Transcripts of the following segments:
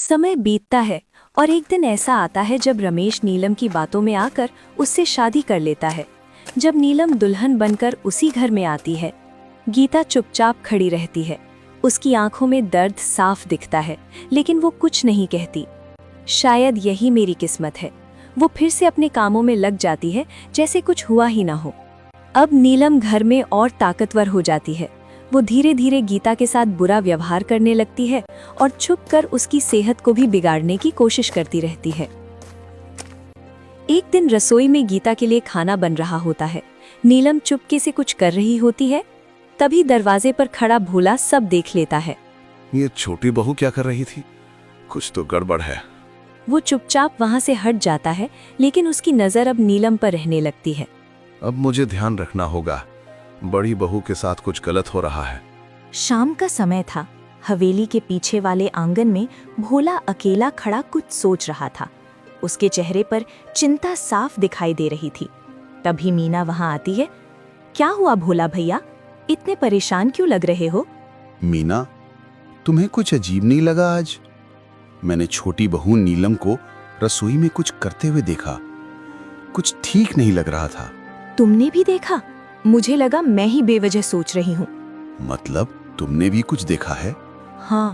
समय बीतता है और एक दिन ऐसा आता है जब रमेश नीलम की बातों में आकर उससे शादी कर लेता है। जब नीलम दुल्हन बनकर उसी घर में आती है, गीता चुपचाप खड़ी रहती है। उसकी आंखों में दर्द साफ दिखता है, लेकिन वो कुछ नहीं कहती। शायद यही मेरी किस्मत है। वो फिर से अपने कामों में लग जाती है, जैसे कुछ हुआ ही ना हो। अब नीलम घर में और ताकतवर हो जाती है। वो धीरे धीरे गीता के साथ बुरा व्यवहार करने लगती है और छुपकर उसकी सेहत को भी बिगाड़ने की कोशिश करती रहती है। एक दिन रसोई में गीता के लिए खाना बन रहा होता है। नीलम चुपके से कुछ कर रही होती है। तभी दरवाजे पर खड़ा भोला सब देख लेता है। ये छोटी बहू क्या कर रही थी? कुछ तो गड़बड़ है। वो चुपचाप वहां से हट जाता है, लेकिन उसकी नजर अब नीलम पर रहने लगती है। अब मुझे ध्यान रखना होगा, बड़ी बहू के साथ कुछ गलत हो रहा है। शाम का समय था। हवेली के पीछे वाले आंगन में भोला अकेला खड़ा कुछ सोच रहा था। उसके चेहरे पर चिंता साफ दिखाई दे रही थी। तभी मीना वहां आती है। क्या हुआ भोला भैया, इतने परेशान क्यों लग रहे हो? मीना, तुम्हें कुछ अजीब नहीं लगा आज? मैंने छोटी बहू नीलम को रसोई में कुछ करते हुए देखा। कुछ ठीक नहीं लग रहा था। तुमने भी देखा? मुझे लगा मैं ही बेवजह सोच रही हूँ। मतलब तुमने भी कुछ देखा है? हाँ,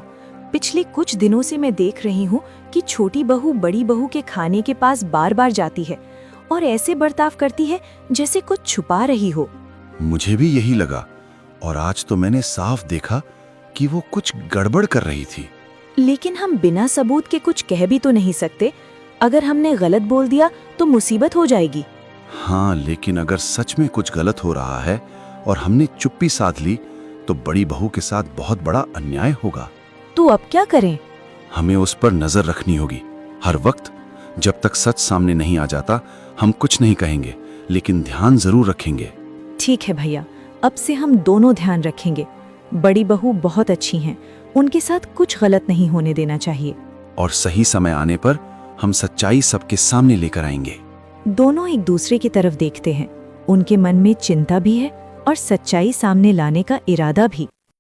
पिछले कुछ दिनों से मैं देख रही हूँ कि छोटी बहू बड़ी बहू के खाने के पास बार बार जाती है और ऐसे बर्ताव करती है जैसे कुछ छुपा रही हो। मुझे भी यही लगा, और आज तो मैंने साफ देखा कि वो कुछ गड़बड़ कर रही थी। लेकिन हम बिना सबूत के कुछ कह भी तो नहीं सकते। अगर हमने गलत बोल दिया तो मुसीबत हो जाएगी। हाँ, लेकिन अगर सच में कुछ गलत हो रहा है और हमने चुप्पी साध ली तो बड़ी बहू के साथ बहुत बड़ा अन्याय होगा। तो अब क्या करें? हमें उस पर नजर रखनी होगी हर वक्त। जब तक सच सामने नहीं आ जाता हम कुछ नहीं कहेंगे, लेकिन ध्यान जरूर रखेंगे। ठीक है भैया, अब से हम दोनों ध्यान रखेंगे। बड़ी बहू बहुत अच्छी हैं, उनके साथ कुछ गलत नहीं होने देना चाहिए। और सही समय आने पर हम सच्चाई सबके सामने लेकर आएंगे। दोनों एक दूसरे की तरफ देखते हैं। उनके मन में चिंता भी है और सच्चाई सामने लाने का इरादा भी।